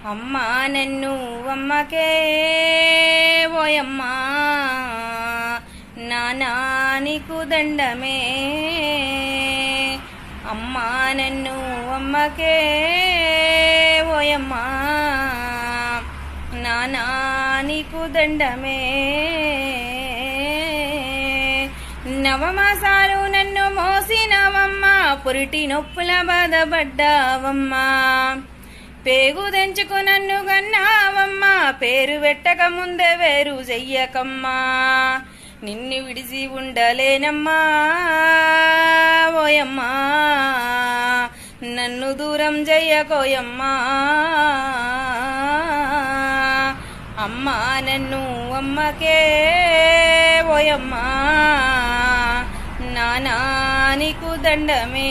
అమ్మా నన్ను అమ్మకే ఓయమ్మా నానా నీకు దండమే అమ్మా నన్ను అమ్మకే ఓయమ్మా నానా నీకు దండమే నవమాసాలు నన్ను మోసినవమ్మా పురిటి నొప్పుల బాధపడ్డావమ్మా పేగు తెంచుకు నన్ను గన్నావమ్మా పేరు పెట్టక ముందే వేరు చెయ్యకమ్మా నిన్ను విడిసి ఉండలేనమ్మా ఓయమ్మా నన్ను దూరం చెయ్యకోయమ్మా అమ్మా నన్ను అమ్మకే ఓయమ్మా నానా నీకు దండమే